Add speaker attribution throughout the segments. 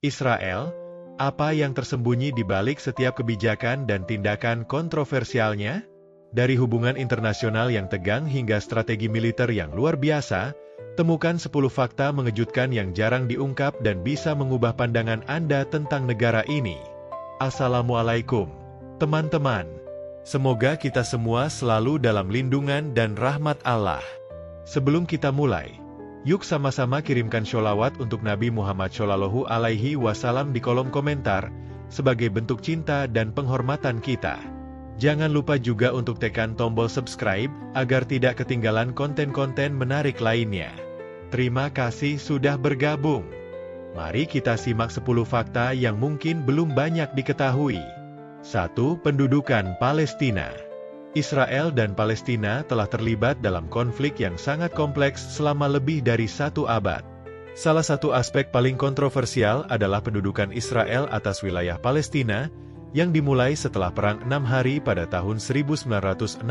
Speaker 1: Israel, apa yang tersembunyi di balik setiap kebijakan dan tindakan kontroversialnya? Dari hubungan internasional yang tegang hingga strategi militer yang luar biasa, temukan 10 fakta mengejutkan yang jarang diungkap dan bisa mengubah pandangan Anda tentang negara ini. Assalamualaikum, teman-teman. Semoga kita semua selalu dalam lindungan dan rahmat Allah. Sebelum kita mulai, yuk sama-sama kirimkan sholawat untuk Nabi Muhammad Shallallahu Alaihi Wasallam di kolom komentar, sebagai bentuk cinta dan penghormatan kita. Jangan lupa juga untuk tekan tombol subscribe, agar tidak ketinggalan konten-konten menarik lainnya. Terima kasih sudah bergabung. Mari kita simak 10 fakta yang mungkin belum banyak diketahui. 1. Pendudukan Palestina. Israel dan Palestina telah terlibat dalam konflik yang sangat kompleks selama lebih dari 1 abad. Salah satu aspek paling kontroversial adalah pendudukan Israel atas wilayah Palestina, yang dimulai setelah Perang 6 Hari pada tahun 1967.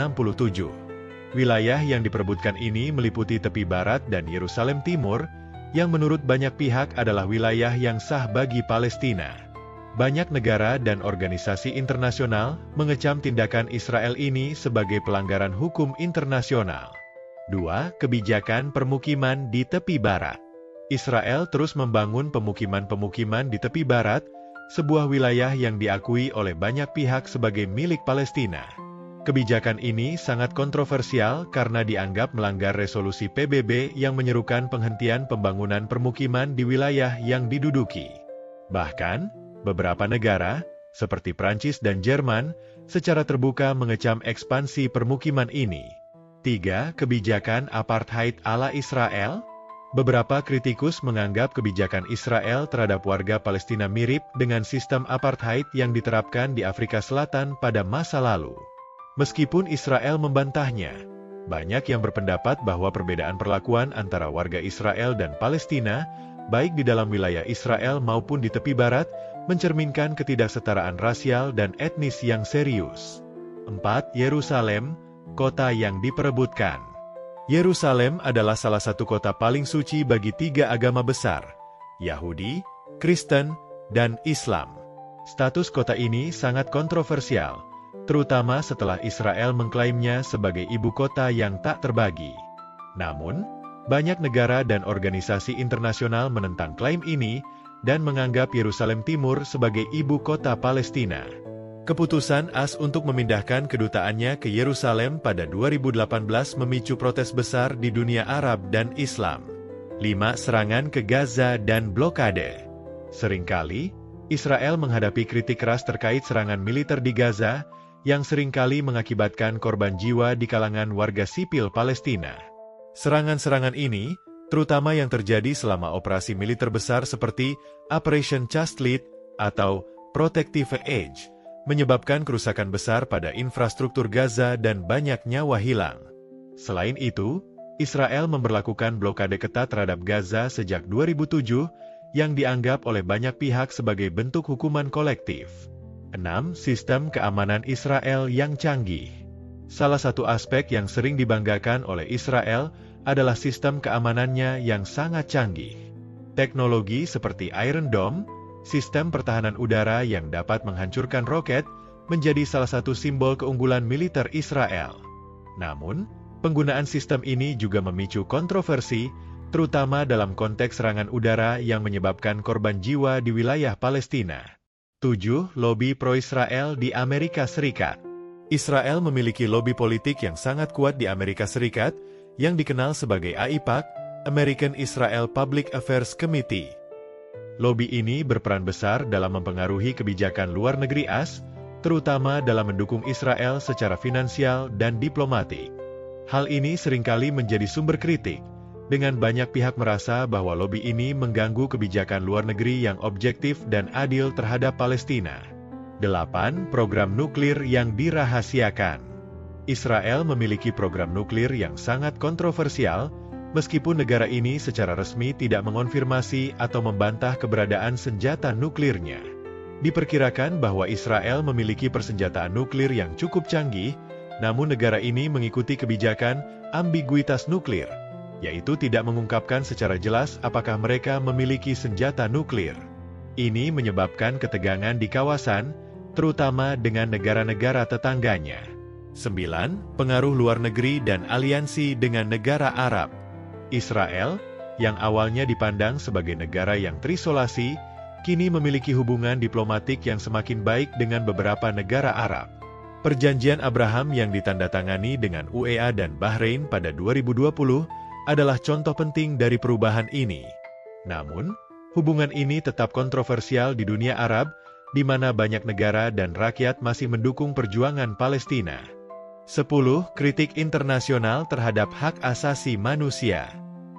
Speaker 1: Wilayah yang diperebutkan ini meliputi tepi barat dan Yerusalem Timur, yang menurut banyak pihak adalah wilayah yang sah bagi Palestina. Banyak negara dan organisasi internasional mengecam tindakan Israel ini sebagai pelanggaran hukum internasional. 2. Kebijakan permukiman di tepi barat. Israel terus membangun pemukiman-pemukiman di tepi barat, sebuah wilayah yang diakui oleh banyak pihak sebagai milik Palestina. Kebijakan ini sangat kontroversial karena dianggap melanggar resolusi PBB yang menyerukan penghentian pembangunan permukiman di wilayah yang diduduki. Bahkan, beberapa negara, seperti Prancis dan Jerman, secara terbuka mengecam ekspansi permukiman ini. 3. Kebijakan apartheid ala Israel. Beberapa kritikus menganggap kebijakan Israel terhadap warga Palestina mirip dengan sistem apartheid yang diterapkan di Afrika Selatan pada masa lalu. Meskipun Israel membantahnya, banyak yang berpendapat bahwa perbedaan perlakuan antara warga Israel dan Palestina, baik di dalam wilayah Israel maupun di tepi barat, mencerminkan ketidaksetaraan rasial dan etnis yang serius. 4. Yerusalem, kota yang diperebutkan. Yerusalem adalah salah satu kota paling suci bagi 3 agama besar, Yahudi, Kristen, dan Islam. Status kota ini sangat kontroversial, terutama setelah Israel mengklaimnya sebagai ibu kota yang tak terbagi. Namun, banyak negara dan organisasi internasional menentang klaim ini dan menganggap Yerusalem Timur sebagai ibu kota Palestina. Keputusan AS untuk memindahkan kedutaannya ke Yerusalem pada 2018 memicu protes besar di dunia Arab dan Islam. 5. Serangan ke Gaza dan blokade. Seringkali, Israel menghadapi kritik keras terkait serangan militer di Gaza, yang seringkali mengakibatkan korban jiwa di kalangan warga sipil Palestina. Serangan-serangan ini, terutama yang terjadi selama operasi militer besar seperti Operation Chastity atau Protective Edge, menyebabkan kerusakan besar pada infrastruktur Gaza dan banyak nyawa hilang. Selain itu, Israel memberlakukan blokade ketat terhadap Gaza sejak 2007, yang dianggap oleh banyak pihak sebagai bentuk hukuman kolektif. 6. Sistem keamanan Israel yang canggih. Salah satu aspek yang sering dibanggakan oleh Israel adalah sistem keamanannya yang sangat canggih. Teknologi seperti Iron Dome, sistem pertahanan udara yang dapat menghancurkan roket, menjadi salah satu simbol keunggulan militer Israel. Namun, penggunaan sistem ini juga memicu kontroversi, terutama dalam konteks serangan udara yang menyebabkan korban jiwa di wilayah Palestina. 7. Lobi pro-Israel di Amerika Serikat. Israel memiliki lobi politik yang sangat kuat di Amerika Serikat, yang dikenal sebagai AIPAC, American Israel Public Affairs Committee. Lobi ini berperan besar dalam mempengaruhi kebijakan luar negeri AS, terutama dalam mendukung Israel secara finansial dan diplomatik. Hal ini seringkali menjadi sumber kritik, dengan banyak pihak merasa bahwa lobi ini mengganggu kebijakan luar negeri yang objektif dan adil terhadap Palestina. 8. Program nuklir yang dirahasiakan. Israel memiliki program nuklir yang sangat kontroversial, meskipun negara ini secara resmi tidak mengonfirmasi atau membantah keberadaan senjata nuklirnya. Diperkirakan bahwa Israel memiliki persenjataan nuklir yang cukup canggih, namun negara ini mengikuti kebijakan ambiguitas nuklir, yaitu tidak mengungkapkan secara jelas apakah mereka memiliki senjata nuklir. Ini menyebabkan ketegangan di kawasan, terutama dengan negara-negara tetangganya. 9. Pengaruh luar negeri dan aliansi dengan negara Arab. Israel, yang awalnya dipandang sebagai negara yang terisolasi, kini memiliki hubungan diplomatik yang semakin baik dengan beberapa negara Arab. Perjanjian Abraham yang ditandatangani dengan UEA dan Bahrain pada 2020 adalah contoh penting dari perubahan ini. Namun, hubungan ini tetap kontroversial di dunia Arab, di mana banyak negara dan rakyat masih mendukung perjuangan Palestina. 10. Kritik internasional terhadap hak asasi manusia.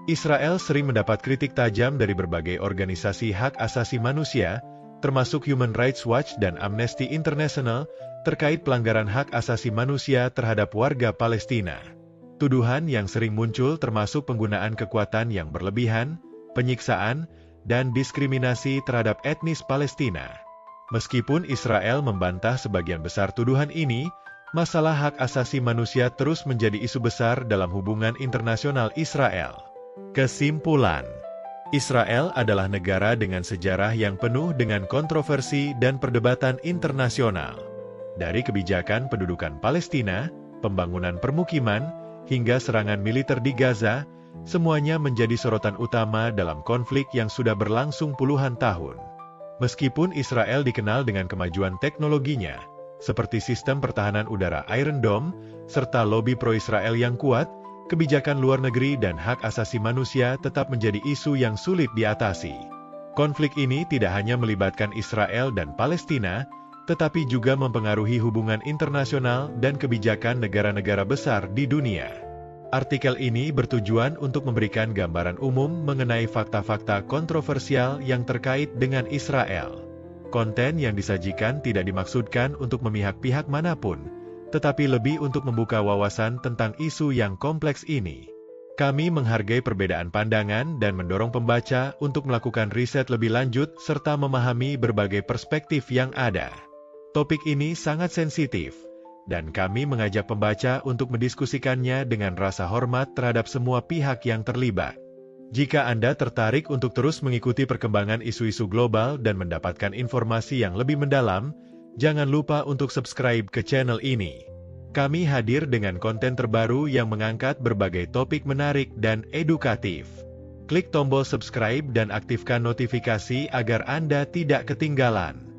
Speaker 1: Israel sering mendapat kritik tajam dari berbagai organisasi hak asasi manusia, termasuk Human Rights Watch dan Amnesty International, terkait pelanggaran hak asasi manusia terhadap warga Palestina. Tuduhan yang sering muncul termasuk penggunaan kekuatan yang berlebihan, penyiksaan, dan diskriminasi terhadap etnis Palestina. Meskipun Israel membantah sebagian besar tuduhan ini, masalah hak asasi manusia terus menjadi isu besar dalam hubungan internasional Israel. Kesimpulan, Israel adalah negara dengan sejarah yang penuh dengan kontroversi dan perdebatan internasional. Dari kebijakan pendudukan Palestina, pembangunan permukiman, hingga serangan militer di Gaza, semuanya menjadi sorotan utama dalam konflik yang sudah berlangsung puluhan tahun. Meskipun Israel dikenal dengan kemajuan teknologinya, seperti sistem pertahanan udara Iron Dome, serta lobi pro-Israel yang kuat, kebijakan luar negeri dan hak asasi manusia tetap menjadi isu yang sulit diatasi. Konflik ini tidak hanya melibatkan Israel dan Palestina, tetapi juga mempengaruhi hubungan internasional dan kebijakan negara-negara besar di dunia. Artikel ini bertujuan untuk memberikan gambaran umum mengenai fakta-fakta kontroversial yang terkait dengan Israel. Konten yang disajikan tidak dimaksudkan untuk memihak pihak manapun, tetapi lebih untuk membuka wawasan tentang isu yang kompleks ini. Kami menghargai perbedaan pandangan dan mendorong pembaca untuk melakukan riset lebih lanjut serta memahami berbagai perspektif yang ada. Topik ini sangat sensitif, dan kami mengajak pembaca untuk mendiskusikannya dengan rasa hormat terhadap semua pihak yang terlibat. Jika Anda tertarik untuk terus mengikuti perkembangan isu-isu global dan mendapatkan informasi yang lebih mendalam, jangan lupa untuk subscribe ke channel ini. Kami hadir dengan konten terbaru yang mengangkat berbagai topik menarik dan edukatif. Klik tombol subscribe dan aktifkan notifikasi agar Anda tidak ketinggalan.